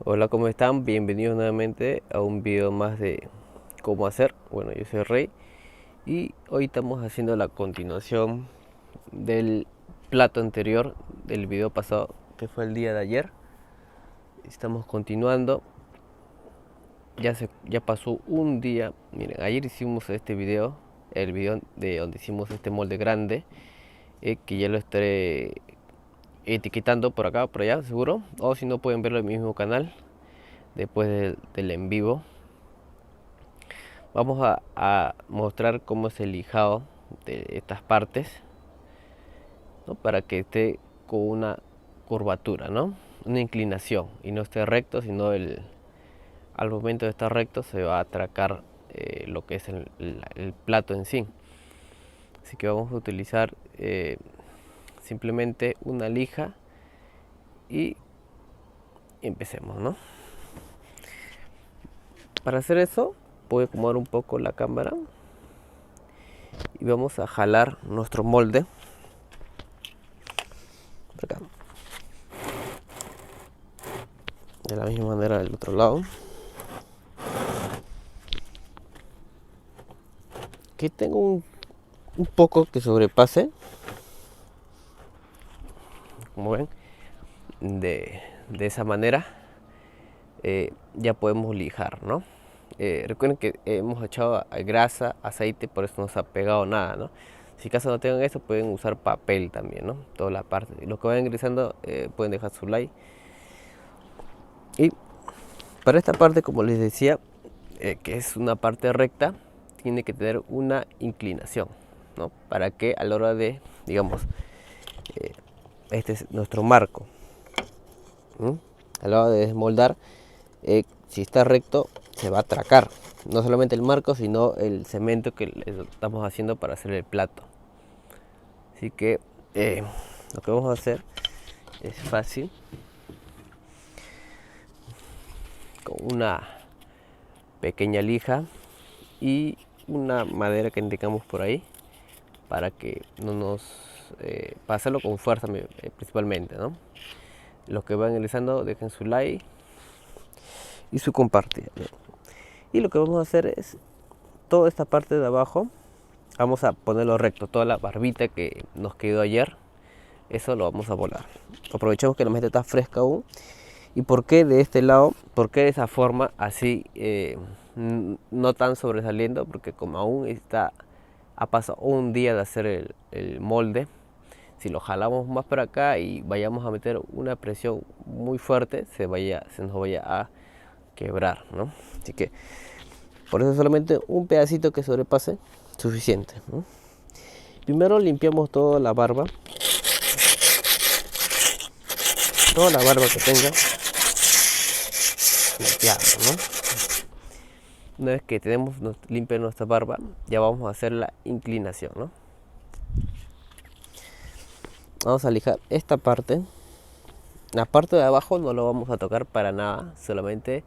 Hola, ¿cómo están? Bienvenidos nuevamente a un video más de cómo hacer. Bueno, yo soy Rey y hoy estamos haciendo la continuación del plato anterior del video pasado, que fue el día de ayer. Estamos continuando. Ya pasó un día. Miren, ayer hicimos este video, el video de donde hicimos este molde grande, que ya lo estaré etiquetando por acá, por allá, seguro. O si no, pueden verlo en mi mismo canal después del en vivo. Vamos a mostrar cómo es el lijado de estas partes, ¿no? Para que esté con una curvatura, ¿no? Una inclinación y no esté recto, sino al momento de estar recto se va a atracar lo que es el plato en sí. Así que vamos a utilizar simplemente una lija y empecemos, ¿no? Para hacer eso voy a acomodar un poco la cámara y vamos a jalar nuestro molde por acá, de la misma manera del otro lado. Que tengo un poco que sobrepase, como ven, de esa manera ya podemos lijar, ¿no? Recuerden que hemos echado grasa, aceite, por eso no se ha pegado nada, ¿no? Si acaso no tengan eso, pueden usar papel también, ¿no? Toda la parte. Los que vayan ingresando pueden dejar su like. Y para esta parte, como les decía, que es una parte recta, tiene que tener una inclinación, ¿no? Para que a la hora de, digamos, este es nuestro marco, ¿no? A la hora de desmoldar, si está recto, se va a atracar. No solamente el marco, sino el cemento que estamos haciendo para hacer el plato. Así que lo que vamos a hacer es fácil. Con una pequeña lija y una madera que indicamos por ahí, para que no nos para hacerlo con fuerza principalmente, ¿no? Los que van ingresando, dejen su like y su compartir, ¿no? Y lo que vamos a hacer es toda esta parte de abajo, vamos a ponerlo recto, toda la barbita que nos quedó ayer, eso lo vamos a volar. Aprovechemos que la mesa está fresca aún. ¿Y por qué de este lado? ¿Por qué de esa forma así no tan sobresaliendo? Porque como aún ha pasado un día de hacer el molde, si lo jalamos más para acá y vayamos a meter una presión muy fuerte, se nos vaya a quebrar, ¿no? Así que por eso solamente un pedacito que sobrepase suficiente, ¿no? Primero limpiamos toda la barba que tenga, limpiarlo, ¿no? Una vez que tenemos limpia nuestra barba, ya vamos a hacer la inclinación, ¿no? Vamos a lijar esta parte. La parte de abajo no lo vamos a tocar para nada, solamente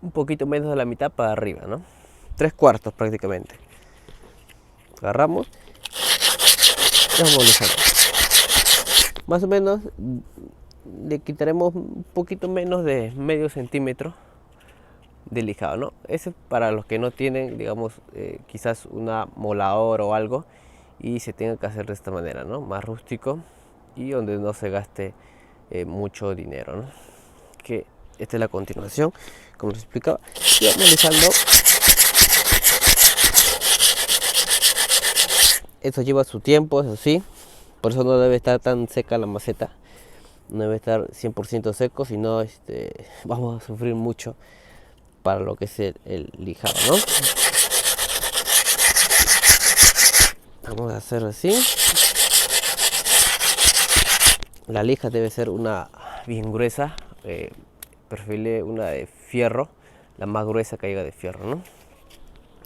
un poquito menos de la mitad para arriba, ¿no? 3/4 prácticamente. Agarramos y vamos lijando. Más o menos le quitaremos un poquito menos de medio centímetro de lijado, ¿no? Eso es para los que no tienen, digamos, quizás una moladora o algo y se tenga que hacer de esta manera, ¿no? Más rústico y donde no se gaste mucho dinero, ¿no? Que esta es la continuación, como les explicaba. Y vamos lijando. Eso lleva su tiempo, eso sí, por eso no debe estar tan seca la maceta, no debe estar 100% seco, si no vamos a sufrir mucho para lo que es el lijado, ¿no? Vamos a hacer así. La lija debe ser una bien gruesa, preferible una de fierro, la más gruesa que haya de fierro, ¿no?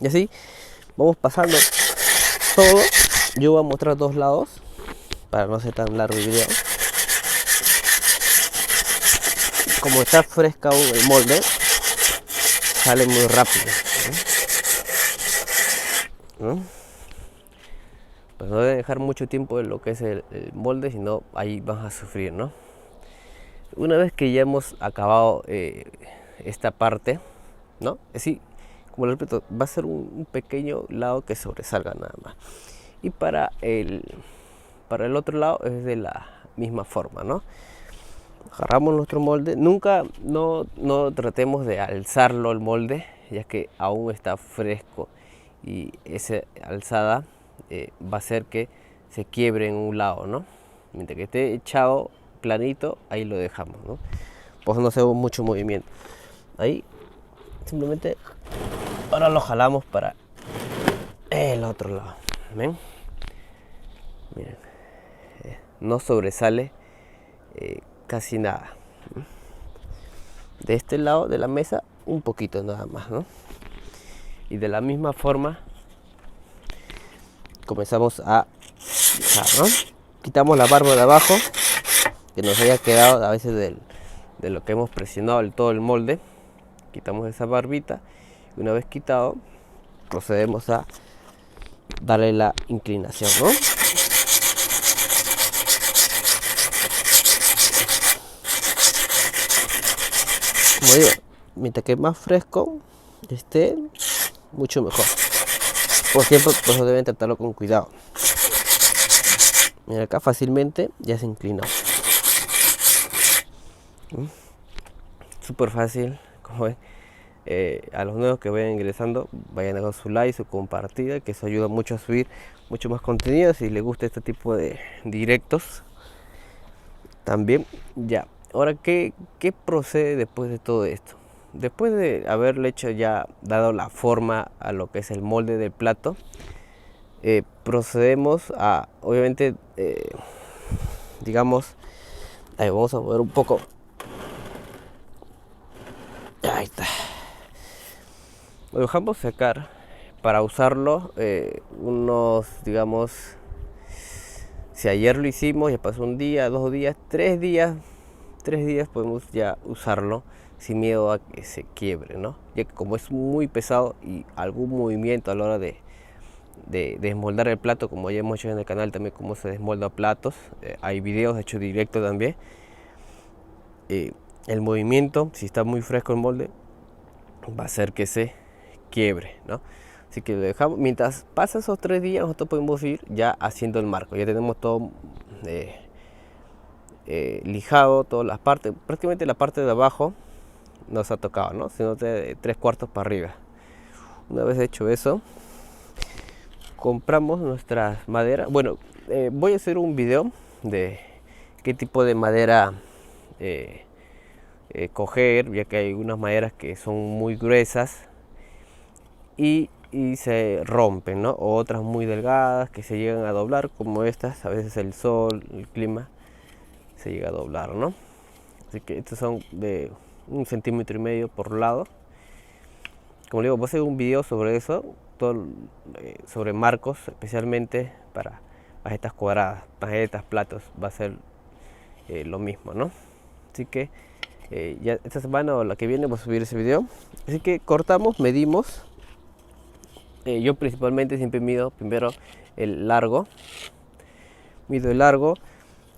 Y así vamos pasando todo. Yo voy a mostrar dos lados para no ser tan largo el video. Como está fresca aún el molde, sale muy rápido, ¿no? Pues no deben dejar mucho tiempo en lo que es el molde, sino ahí vas a sufrir, ¿no? Una vez que ya hemos acabado esta parte, ¿no? Así, como lo repito, va a ser un pequeño lado que sobresalga nada más. Y para el otro lado es de la misma forma, ¿no? Agarramos nuestro molde, nunca no tratemos de alzarlo el molde, ya que aún está fresco y esa alzada va a hacer que se quiebre en un lado, ¿no? Mientras que esté echado planito, ahí lo dejamos, ¿no? Pues no hacemos mucho movimiento. Ahí simplemente ahora lo jalamos para el otro lado. ¿Ven? Miren, no sobresale casi nada. De este lado de la mesa un poquito nada más, ¿no? Y de la misma forma comenzamos a fijar, ¿no? Quitamos la barba de abajo que nos haya quedado a veces de lo que hemos presionado todo el molde. Quitamos esa barbita y una vez quitado procedemos a darle la inclinación, ¿no? Como digo, mientras que más fresco esté, mucho mejor. Por ejemplo, pues deben tratarlo con cuidado. Mira, acá fácilmente ya se inclinó. Súper fácil, como ven. A los nuevos que vayan ingresando, vayan a dar su like, su compartida, que eso ayuda mucho a subir mucho más contenido si les gusta este tipo de directos. También, ya. Ahora, ¿qué procede después de todo esto? Después de haberle hecho ya dado la forma a lo que es el molde del plato, procedemos a, obviamente, digamos, ahí vamos a mover un poco. Ahí está. Lo dejamos secar para usarlo unos, digamos, si ayer lo hicimos, ya pasó un día, 2 días, 3 días, 3 días podemos ya usarlo sin miedo a que se quiebre, ¿no? Ya que como es muy pesado y algún movimiento a la hora de desmoldar el plato, como ya hemos hecho en el canal también cómo se desmolda platos, hay videos hechos directo también. El movimiento, si está muy fresco el molde, va a hacer que se quiebre, ¿no? Así que lo dejamos. Mientras pasa esos 3 días, nosotros podemos ir ya haciendo el marco. Ya tenemos todo lijado, todas las partes, prácticamente la parte de abajo nos ha tocado, ¿no? Sino de 3/4 para arriba. Una vez hecho eso, compramos nuestras maderas. Bueno, voy a hacer un video de qué tipo de madera coger, ya que hay unas maderas que son muy gruesas y se rompen, ¿no? O otras muy delgadas que se llegan a doblar, como estas. A veces el sol, el clima se llega a doblar, ¿no? Así que estos son de 1,5 centímetros por lado. Como digo, voy a hacer un video sobre eso, todo, sobre marcos, especialmente para tarjetas cuadradas, tarjetas, platos, va a ser lo mismo, ¿no? Así que ya esta semana o la que viene voy a subir ese video. Así que cortamos, medimos. Yo principalmente siempre mido primero el largo. Mido el largo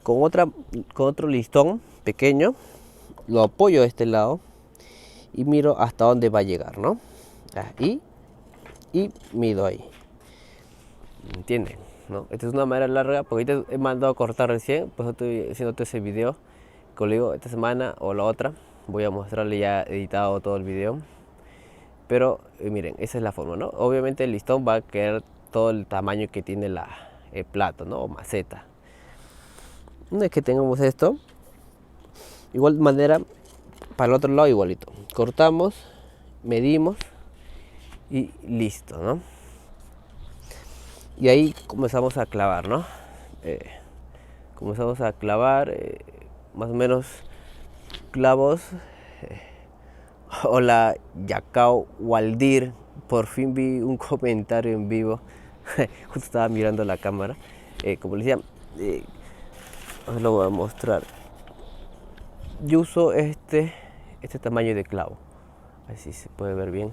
con otro listón pequeño. Lo apoyo a este lado y miro hasta dónde va a llegar, ¿no? Y mido ahí. ¿Entienden? ¿No? Esta es una madera larga, porque ahorita he mandado a cortar recién, pues estoy haciendo todo ese video. Como le digo, esta semana o la otra voy a mostrarle ya editado todo el video. Pero miren, esa es la forma, ¿no? Obviamente el listón va a quedar todo el tamaño que tiene el plato, ¿no? O maceta. Una vez que tengamos esto, igual manera, para el otro lado igualito. Cortamos, medimos y listo, ¿no? Y ahí comenzamos a clavar, ¿no? Comenzamos a clavar más o menos clavos. Hola, Yacao Waldir. Por fin vi un comentario en vivo. Justo estaba mirando la cámara. Como les decía, os lo voy a mostrar. Yo uso este tamaño de clavo. Así se puede ver bien.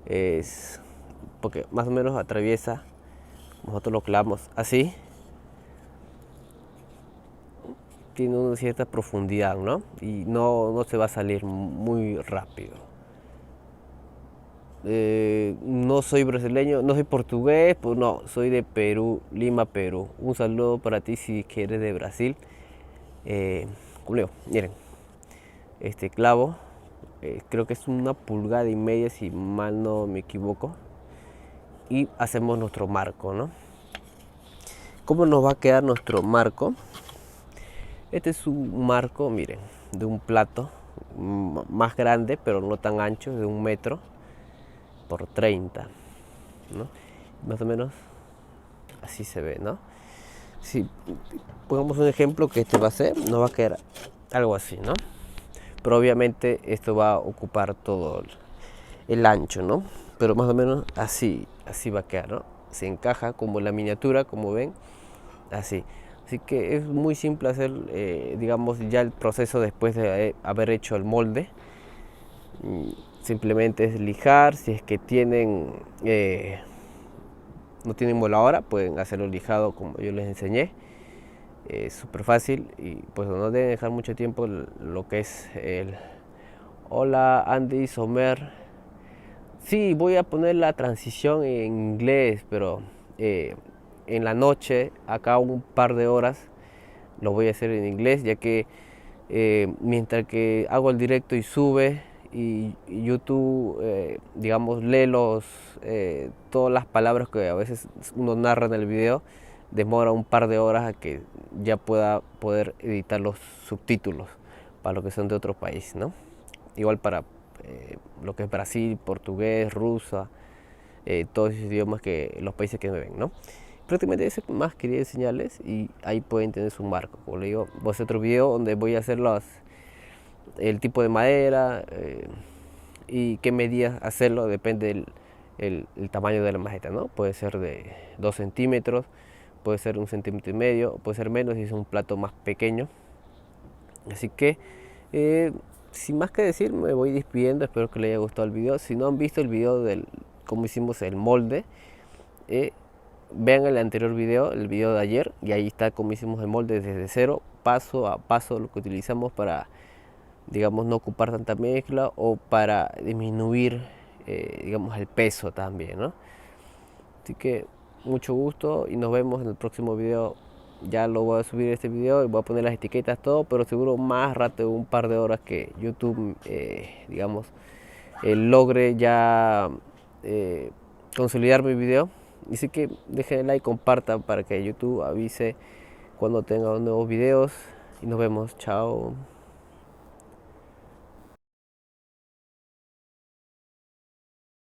Es porque más o menos atraviesa. Nosotros lo clavamos así. tiene una cierta profundidad, ¿no? Y no se va a salir muy rápido. No soy brasileño, no soy portugués, pues no, soy de Perú, Lima, Perú. Un saludo para ti si eres de Brasil. Julio, miren, este clavo, creo que es 1,5 pulgadas si mal no me equivoco. Y hacemos nuestro marco, ¿no? ¿Cómo nos va a quedar nuestro marco? Este es un marco, miren, de un plato más grande, pero no tan ancho, de 1 metro por 30, ¿no? Más o menos así se ve, ¿no? Si pongamos un ejemplo que este va a ser, nos va a quedar algo así, ¿no? Pero obviamente esto va a ocupar todo el ancho, ¿no? Pero más o menos así va a quedar, ¿no? Se encaja como la miniatura, como ven, así. Así que es muy simple hacer, digamos, ya el proceso después de haber hecho el molde. Simplemente es lijar, si es que no tienen moladora, pueden hacerlo lijado como yo les enseñé. Es súper fácil y pues no deben dejar mucho tiempo lo que es el... Hola Andy Somer. Sí, voy a poner la transición en inglés, pero en la noche, acá un par de horas, lo voy a hacer en inglés, ya que mientras que hago el directo y sube y YouTube, digamos, lee todas las palabras que a veces uno narra en el video, demora un par de horas a que ya pueda poder editar los subtítulos para los que son de otro país, ¿no? Igual para lo que es Brasil, portugués, rusa, todos esos idiomas que los países que me ven, ¿no? Prácticamente eso más quería enseñarles y ahí pueden tener su marco. Como le digo, voy a hacer otro video donde voy a hacer el tipo de madera y qué medidas hacerlo, depende el tamaño de la maceta, ¿no? Puede ser de 2 centímetros, puede ser 1,5 centímetros, puede ser menos si es un plato más pequeño. Así que sin más que decir, me voy despidiendo. Espero que les haya gustado el video. Si no han visto el video del cómo hicimos el molde, vean el anterior video, el video de ayer, y ahí está cómo hicimos el molde desde cero, paso a paso, lo que utilizamos para, digamos, no ocupar tanta mezcla o para disminuir, digamos, el peso también, ¿no? Así que mucho gusto y nos vemos en el próximo video. Ya lo voy a subir este video y voy a poner las etiquetas, todo, pero seguro más rato, un par de horas que YouTube, digamos, logre ya consolidar mi video. Así que dejen el like, compartan para que YouTube avise cuando tenga nuevos videos y nos vemos. Chao.